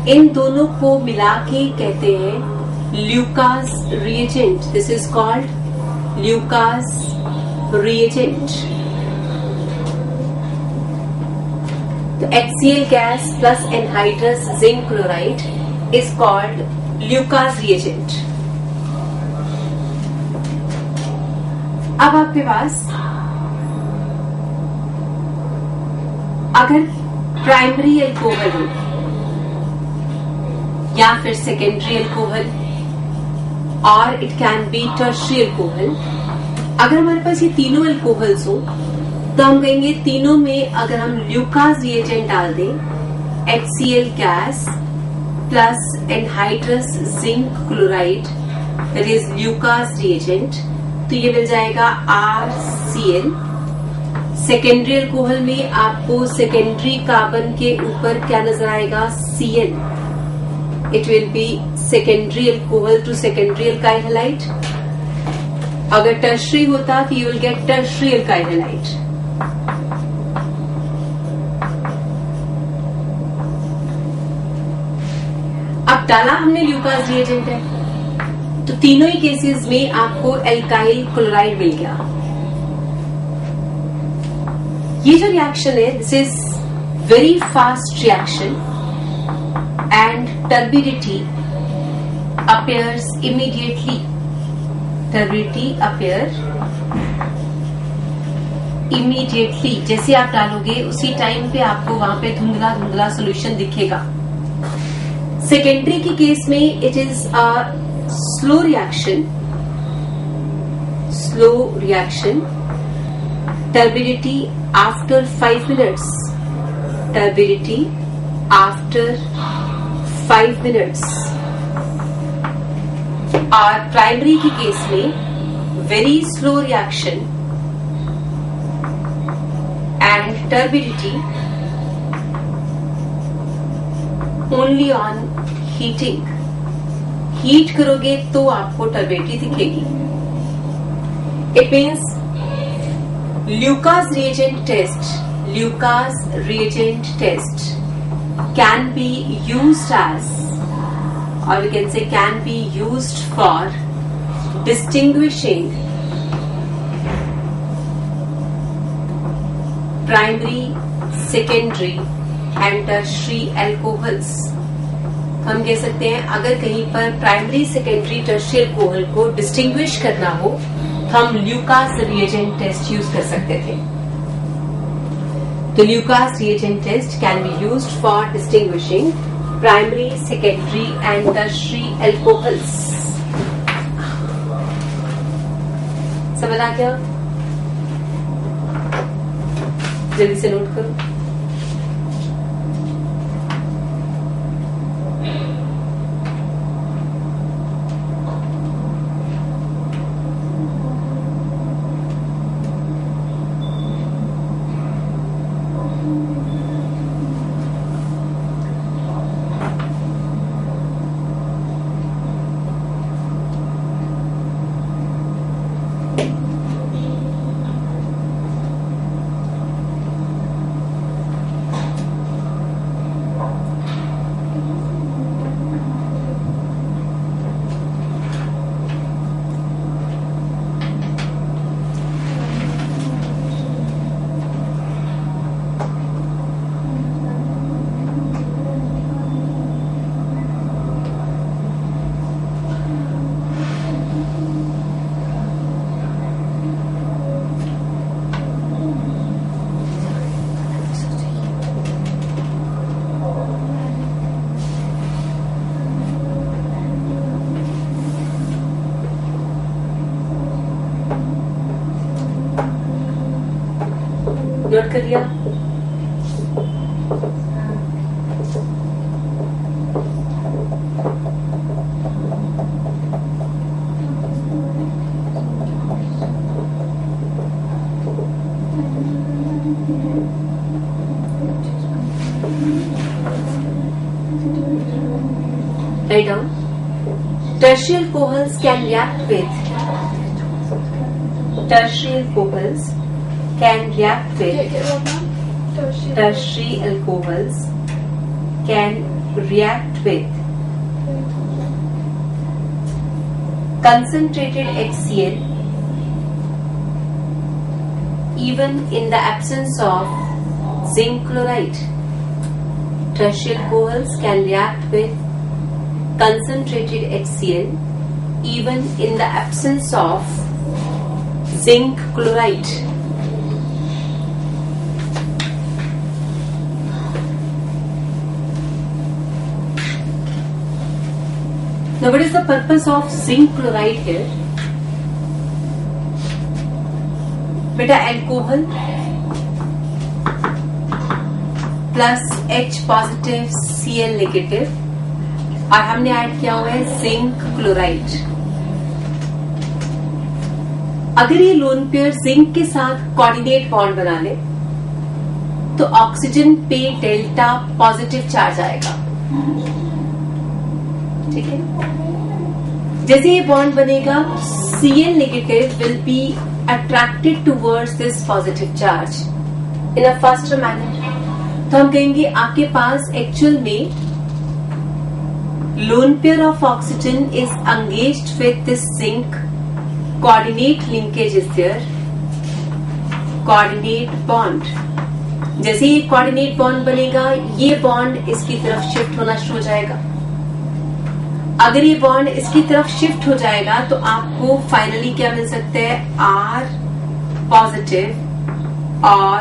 इन दोनों को मिला के कहते हैं Lucas reagent. This is called Lucas reagent. तो HCl gas plus anhydrous zinc chloride is called Lucas reagent. अब आपके पास अगर प्राइमरी अल्कोहल हो या फिर सेकेंडरी अल्कोहल और it can be tertiary alcohol, अगर हमारे पास ये तीनों अल्कोहल्स हो तो हम कहेंगे तीनों में अगर हम ल्यूकास रिएजेंट डाल दें, HCl gas plus anhydrous zinc chloride, that is Lucas reagent, तो ये मिल जाएगा RCl. सेकेंडरी अल्कोहल में आपको सेकेंडरी कार्बन के ऊपर क्या नजर आएगा? Cl. It will be secondary alcohol to secondary alkyl halide. अगर टर्शरी होता तो you will get tertiary alkyl halide. अब डाला हमने ल्यूकास रिएजेंट है, तो तीनों ही केसेस में आपको एल्काइल क्लोराइड मिल गया. ये जो रिएक्शन है, this is very fast reaction and turbidity appears immediately. Turbidity appear immediately. जैसे आप डालोगे उसी टाइम पे आपको वहां पे धुंधला धुंधला सोल्यूशन दिखेगा. सेकेंडरी के केस में it is a slow reaction. Turbidity after 5 minutes. Turbidity after 5 minutes. और प्राइमरी के केस में very slow reaction and turbidity only on heating. Heat करोगे तो आपको टर्बिडिटी दिखेगी. It means Lucas reagent test can be used as, or we can say can be used for distinguishing primary, secondary and tertiary alcohols. हम कह सकते हैं अगर कहीं पर प्राइमरी, सेकेंडरी, टर्शियरी अल्कोहल को डिस्टिंग्विश करना हो तो हम ल्यूकास रिएजेंट टेस्ट यूज कर सकते थे. तो Lucas reagent test can be used for distinguishing primary, secondary and tertiary alcohols. समझ आ गया? जल्दी से नोट करो. नोट कर लिया? Write down. Tertiary alcohols can react with tertiary alcohols can react with tertiary alcohols can react with concentrated HCl even in the absence of zinc chloride. Tertiary alcohols can react with concentrated HCl even in the absence of zinc chloride. Now, what is the purpose of zinc chloride here? बेटा alcohol plus H positive Cl negative और हमने add किया हुआ है zinc chloride. अगर ये lone pair zinc के साथ कोऑर्डिनेट बॉन्ड बना ले तो ऑक्सीजन पे डेल्टा पॉजिटिव चार्ज आएगा। ठीक है, जैसे ये बॉन्ड बनेगा Cl negative will be attracted towards this positive charge in a faster manner। तो हम कहेंगे आपके पास एक्चुअल में lone pair of oxygen is engaged with this zinc, coordinate linkage is there, coordinate bond। जैसे ये coordinate bond बनेगा ये bond इसकी तरफ शिफ्ट होना शुरू हो जाएगा। अगर ये बॉन्ड इसकी तरफ शिफ्ट हो जाएगा तो आपको फाइनली क्या मिल सकता है, R पॉजिटिव और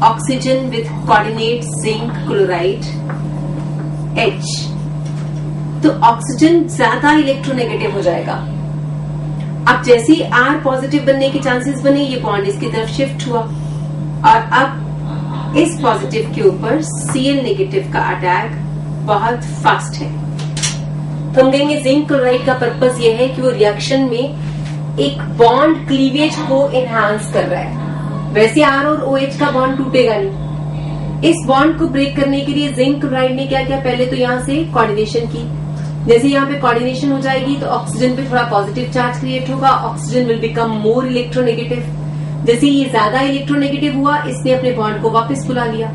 oxygen with coordinate zinc chloride H। तो ऑक्सीजन ज्यादा इलेक्ट्रोनेगेटिव हो जाएगा। अब जैसे ही R पॉजिटिव बनने के चांसेस बने ये बॉन्ड इसकी तरफ शिफ्ट हुआ और अब इस पॉजिटिव के ऊपर Cl नेगेटिव का अटैक बहुत फास्ट है। तो हम कहेंगे जिंक क्लोराइड का पर्पस ये है कि वो रिएक्शन में एक बॉन्ड क्लीवेज को एनहांस कर रहा है। वैसे R और OH का बॉन्ड टूटेगा नहीं। इस बॉन्ड को ब्रेक करने के लिए जिंक क्लोराइड ने क्या किया, पहले तो यहाँ से कोऑर्डिनेशन की। जैसे यहाँ पे कोऑर्डिनेशन हो जाएगी तो ऑक्सीजन पे थोड़ा पॉजिटिव चार्ज क्रिएट होगा, oxygen will become more electronegative. जैसे ये ज्यादा इलेक्ट्रोनेगेटिव हुआ इसने अपने बॉन्ड को वापस बुला लिया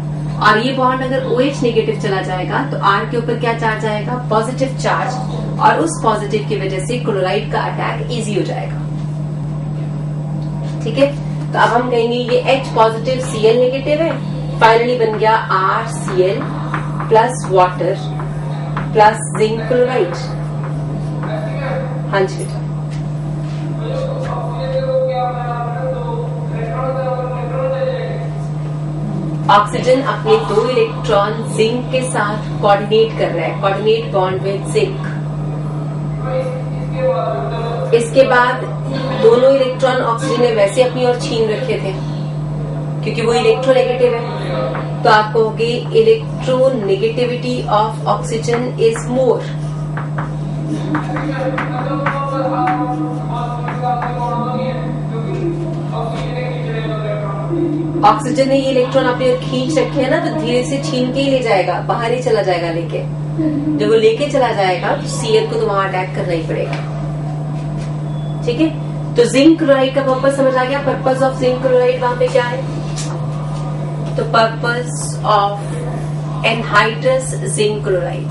और ये बॉन्ड अगर OH नेगेटिव चला जाएगा तो R के ऊपर क्या चार्ज आएगा, पॉजिटिव चार्ज, और उस पॉजिटिव की वजह से क्लोराइड का अटैक इजी हो जाएगा। ठीक है, तो अब हम कहेंगे ये H पॉजिटिव Cl नेगेटिव है, फाइनली बन गया RCl plus water plus zinc chloride. हाँ जी बेटा, ऑक्सीजन अपने 2 इलेक्ट्रॉन जिंक के साथ कोऑर्डिनेट कर रहा है, कोऑर्डिनेट बॉन्ड विद जिंक। इसके बाद दोनों इलेक्ट्रॉन ऑक्सीजन ने वैसे अपनी ओर छीन रखे थे क्योंकि वो इलेक्ट्रोनेगेटिव है, तो आप कहोगे electronegativity of oxygen is more. Oxygen ने ये इलेक्ट्रॉन अपनी ओर खींच रखे हैं ना, तो धीरे से छीन के ही ले जाएगा, बाहर ही चला जाएगा लेके। जब वो लेके चला जाएगा तो Cl को तो वहां अटैक करना ही पड़ेगा। ठीक है, तो जिंक क्लोराइड का पर्पस समझ आ गया। पर्पस ऑफ जिंक क्लोराइड वहां पे क्या है, तो purpose of anhydrous zinc chloride.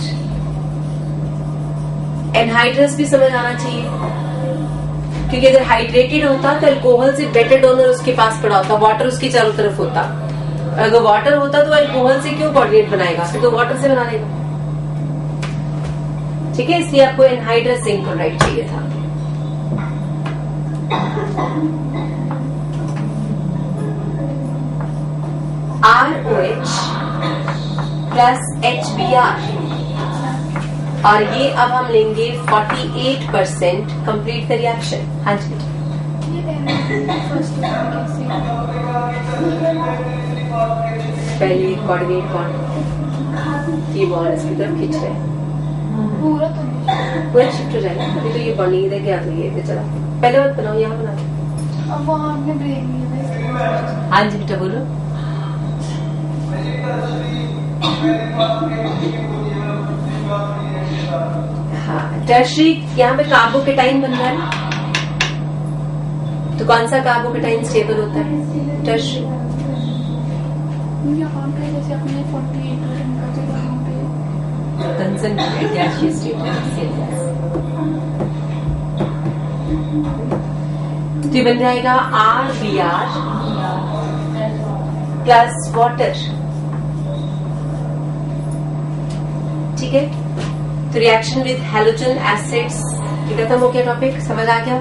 Anhydrous भी समझ आना चाहिए क्योंकि अगर हाइड्रेटेड होता तो अल्कोहल से बेटर डोनर उसके पास पड़ा होता, वाटर उसकी चारों तरफ होता। अगर वाटर होता तो अल्कोहल से क्यों कोऑर्डिनेट बनाएगा, फिर तो वाटर से बना लेगा। ठीक है, इसलिए आपको एनहाइड्रस जिंक क्लोराइड चाहिए था। ROH प्लस HBr और ये अब हम लेंगे 48%। Complete the reaction. हाँ जी, पहले कोऑर्डिनेट बॉन्ड, ये बॉन्ड इसकी तरफ खींच रहे हैं, पूरा शिफ्ट हो जाएगा। अभी तो ये बॉन्डिंग इधर क्या हुई है, चला पहले बात बनाओ, यहाँ बनाओ। अब वहाँ आपने ब्रेक नहीं। हाँ जी बेटा बोलो। हाँ, टर्शरी यहाँ पे कार्बोकेटाइन बन रहा है, तो कौन सा कार्बोकेटाइन स्टेबल होता है, टर्शरी। यहाँ पे जैसे अपने 48 concentrated gaseous state है HCl gas। तो ये बन जाएगा RBr प्लस वाटर। ठीक है, तो रिएक्शन विद हैलोजन एसिड्स ये खत्म हो गया, टॉपिक समझ आ गया।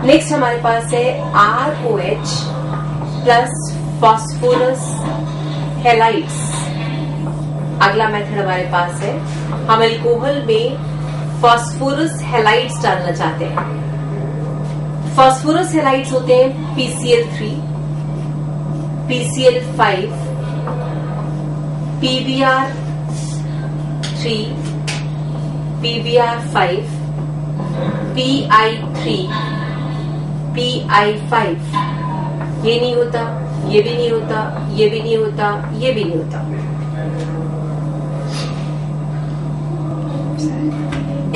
नेक्स्ट हमारे पास है ROH प्लस फॉस्फोरस हैलाइड्स। अगला मेथड हमारे पास है, हम अल्कोहल में फॉस्फोरस हैलाइड्स डालना चाहते हैं। फॉस्फोरस हैलाइड्स होते हैं PCl3, PCl5, PBr3, PBr5, PI3, PI5। ये नहीं होता, ये भी नहीं होता, ये भी नहीं होता, ये भी नहीं होता।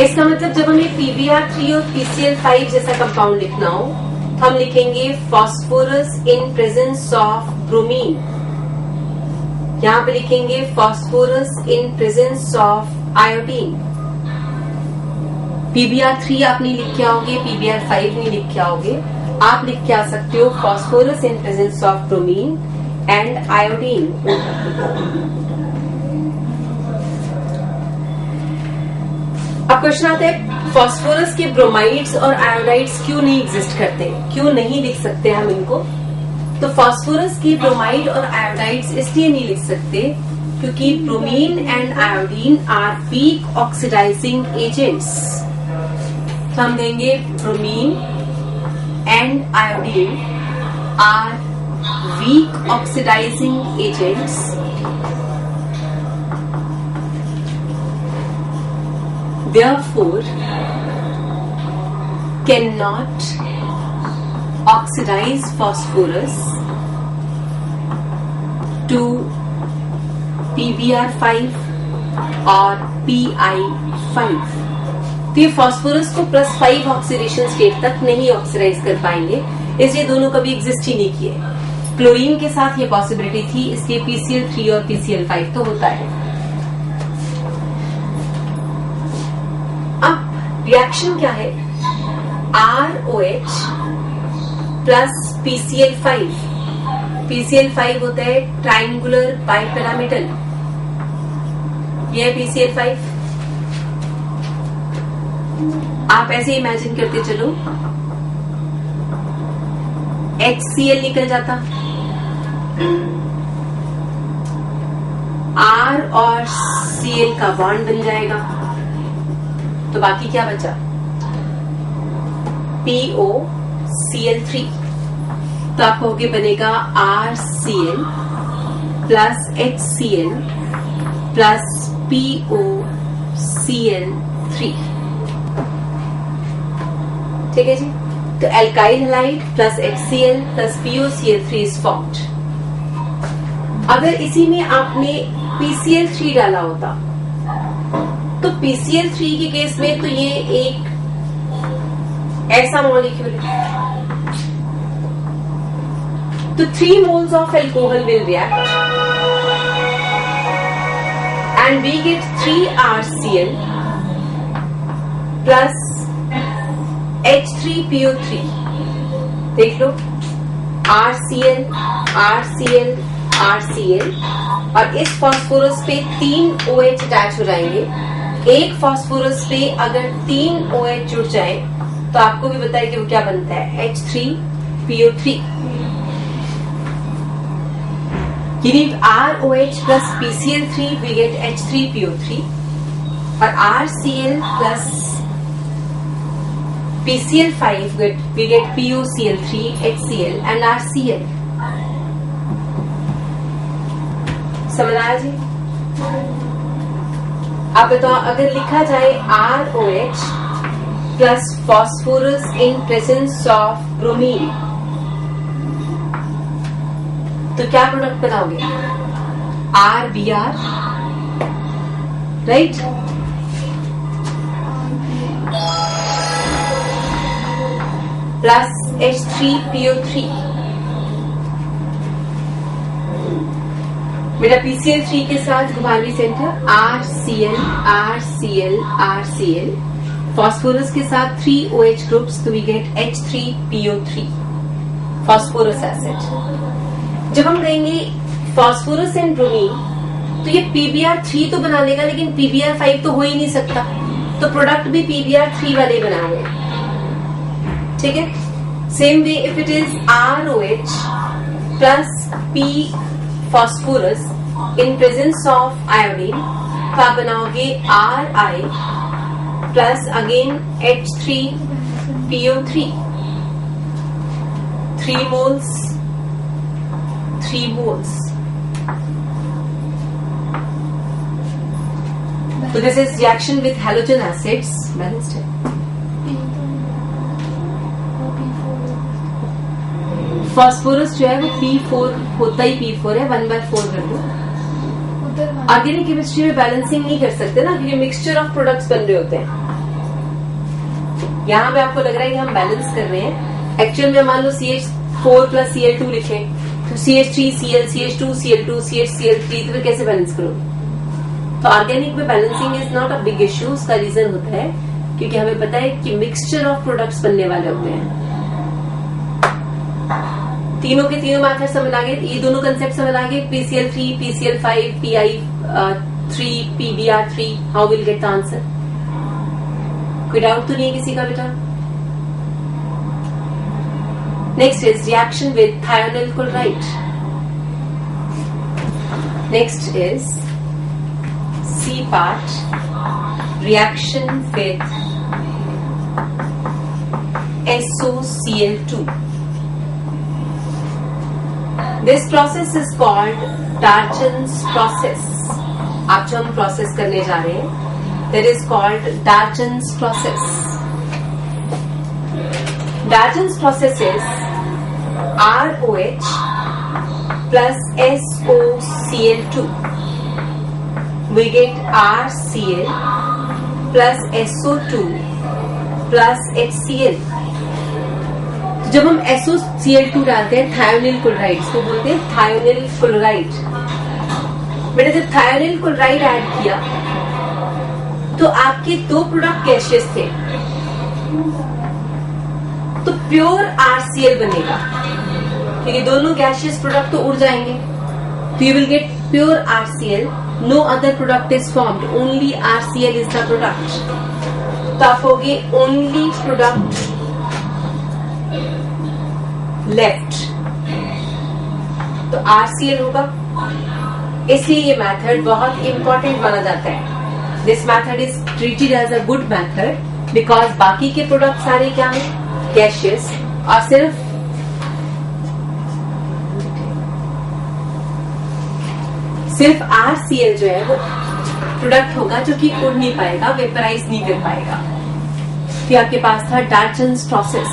इसका मतलब जब हमें PBr3 और PCl5 जैसा कंपाउंड लिखना हो तो हम लिखेंगे phosphorus in presence of bromine. यहां पे लिखेंगे phosphorus in presence of iodine. PBr3 आप नहीं लिख के आओगे, PBr5 नहीं लिख के आओगे, आप लिख के आ सकते हो phosphorus in presence of bromine and iodine. अब क्वेश्चन आता है फॉस्फोरस के ब्रोमाइड्स और आयोडाइड्स क्यों नहीं एग्जिस्ट करते, क्यों नहीं लिख सकते हम इनको। तो फॉस्फोरस की ब्रोमाइड और आयोडाइड्स इसलिए नहीं लिख सकते क्योंकि bromine and iodine are weak oxidizing agents. तो हम देंगे bromine and iodine are weak oxidizing agents therefore cannot oxidize phosphorus to PBr5 और PI5। तो ये फास्फोरस को +5 ऑक्सीडेशन स्टेट तक नहीं ऑक्सीडाइज कर पाएंगे, इसलिए दोनों कभी एग्जिस्ट ही नहीं किए। क्लोरीन के साथ ये पॉसिबिलिटी थी, इसलिए PCl3 और PCl5 तो होता है। अब रिएक्शन क्या है, ROH प्लस PCl5। PCl5 होता है ट्राइंगुलर बाइपिरामिडल, ये है PCl5। आप ऐसे इमेजिन करते चलो, HCl निकल जाता, R और Cl का बॉन्ड बन जाएगा, तो बाकी क्या बचा, POCl3। तो आप कहोगे बनेगा RCl plus HCl plus POCl3। ठीक है जी, तो alkyl halide plus HCl plus POCl3 is formed. अगर इसी में आपने PCl3 डाला होता तो PCl3 के केस में तो ये एक ऐसा मॉलिक्यूल है, तो 3 moles of alcohol will react and we get 3RCl plus H3PO3। देख लो, RCl RCl RCl, और इस फास्फोरस पे 3 OH अटैच हो जाएंगे। एक फास्फोरस पे अगर 3 OH जुड़ जाए तो आपको भी बताया कि वो क्या बनता है, H3PO3। यानी ROH plus PCl3 we get H3PO3 और RCl plus PCl5 we get POCl3, HCl and RCl। समझ आया जी। अब बताओ, अगर लिखा जाए ROH plus phosphorus in presence of bromine तो क्या प्रोडक्ट बनाओगे, RBr, राइट। Plus H3PO3। बेटा PCl3 के साथ घुमावी centre RCl RCl RCl, phosphorus के साथ 3 OH ग्रुप्स, तो we get H3PO3 phosphorous acid. जब हम कहेंगे फॉस्फोरस एंड ब्रोमीन, तो ये PBr3 तो बना लेगा, लेकिन PBr5 तो हो ही नहीं सकता, तो प्रोडक्ट भी PBr3 वाले बना रहे हैं। ठीक है, same way if it is ROH plus P phosphorus in presence of iodine, तो आप बनाओगे Ri plus again H3PO3, 3 moles 3 moles. So this is reaction with halogen acids, balanced है। फॉस्फोरस जो है वो P4 होता ही P4 है, 1/4 कर दो। ऑर्गेनिक केमिस्ट्री में बैलेंसिंग नहीं कर सकते ना, क्योंकि मिक्सचर ऑफ प्रोडक्ट्स बन रहे होते हैं। यहाँ पे आपको लग रहा है कि हम बैलेंस कर रहे हैं, एक्चुअल में मान लो CH4 प्लस Cl2 लिखे, तो CH3Cl CH2 Cl2 CH3, तो फिर कैसे बैलेंस करोगे? तो ऑर्गेनिक में balancing is not a big issue. उसका रीजन होता है क्योंकि हमें पता है कि मिक्सचर ऑफ प्रोडक्ट्स बनने वाले होते हैं। तीनों के तीनों मैथड समझ आ गए, ये दोनों कंसेप्ट समझ आ गए, PCl3 PCl5 PI3 PBr3, how will get the answer? कोई डाउट तो नहीं है किसी का बेटा? Next is reaction with thionyl chloride. Next is C part, reaction with SOCl2. This process is called Darjan's process. आप जो हम प्रोसेस करने जा रहे हैं, that is called Darjan's process. Darjan's process is ROH plus SOCl2. We get RCl plus SO2 plus HCl. जब हम SOCl2 डालते हैं thionyl chloride, तो बोलते हैं thionyl chloride। बेटा जब thionyl chloride ऐड किया तो आपके दो प्रोडक्ट गैसियस थे, तो प्योर RCl बनेगा, क्योंकि दोनों गैसियस प्रोडक्ट तो उड़ जाएंगे, तो you will get pure RCl, no other product is formed, only RCl is the product. तो आप होगे ओनली प्रोडक्ट लेफ्ट, तो RCl होगा। इसलिए ये मेथड बहुत इंपॉर्टेंट माना जाता है। This method is treated as a good method because बाकी के प्रोडक्ट सारे क्या है? गैसियस, और सिर्फ RCl जो है वो प्रोडक्ट होगा जो कि उड़ नहीं पाएगा, वेपराइज नहीं कर पाएगा। तो आपके पास था डार्जन्स process.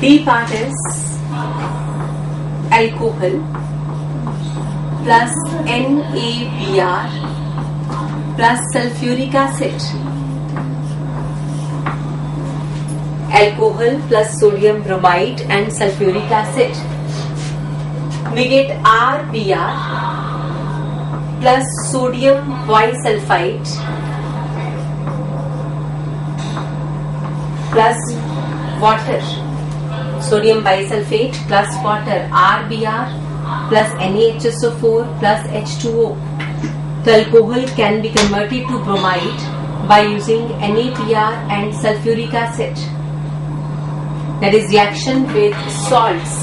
D part is alcohol plus NaBr plus sulfuric acid. Alcohol plus sodium bromide and sulfuric acid. We get RBr plus sodium bisulfite plus water. Sodium bisulfate plus water, RBr plus NaHSO4 plus H2O. The alcohol can be converted to bromide by using NaBr and sulfuric acid. That is reaction with salts.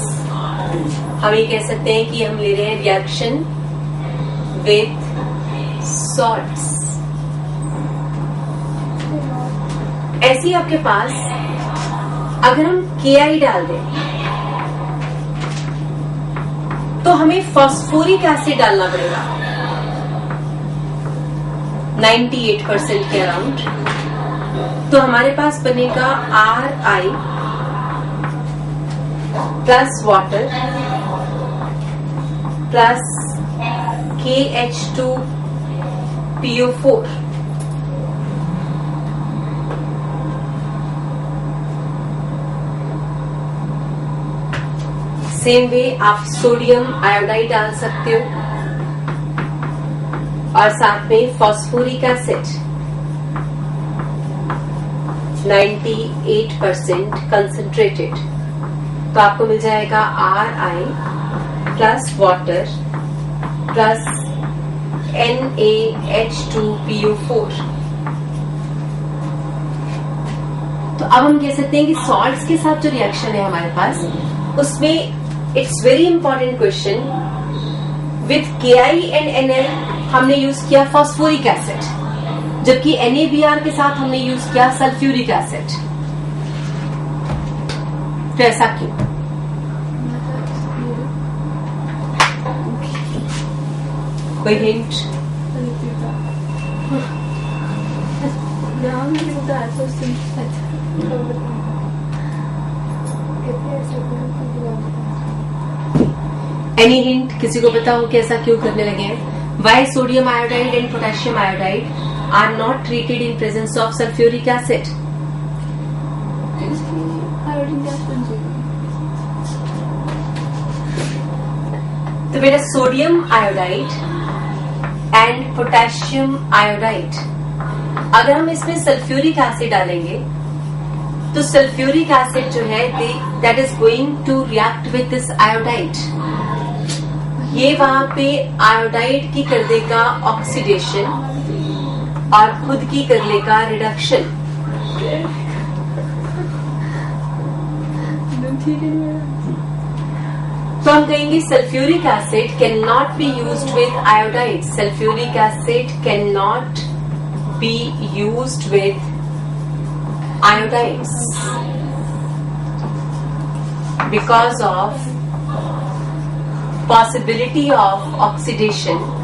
हम ये कह सकते हैं कि हम ले रहे हैं reaction with salts. ऐसी आपके पास अगर हम Ki डाल दें तो हमें फॉस्फोरिक एसिड डालना पड़ेगा 98% के अराउंड, तो हमारे पास बनेगा Ri plus water plus KH2PO4। Same way आप सोडियम आयोडाइड डाल सकते हो और साथ में फॉस्फोरिक एसिड 98% कंसंट्रेटेड, तो आपको मिल जाएगा Ri plus water plus NaH2PO4। तो अब हम कह सकते हैं कि सॉल्ट्स के साथ जो रिएक्शन है हमारे पास, उसमें it's very important question, with KI and NL हमने यूज किया फॉस्फोरिक एसिड, जबकि NaBr के साथ हमने यूज किया सल्फ्यूरिक एसिड। तो ऐसा क्यों? कोई हिंट? Any hint? किसी को पता हो कि ऐसा क्यों करने लगे हैं? Why sodium iodide and potassium iodide are not treated in presence of sulphuric acid? तो बेटा sodium iodide and potassium iodide, अगर हम इसमें सल्फ्यूरिक एसिड डालेंगे तो सल्फ्यूरिक एसिड जो है that is going to react with this iodide. ये वहां पे आयोडाइड की कर देगा ऑक्सीडेशन और खुद की कर लेगा रिडक्शन। तो हम कहेंगे sulphuric acid can not be used with iodide. Sulphuric acid can not be used with iodides because of possibility of oxidation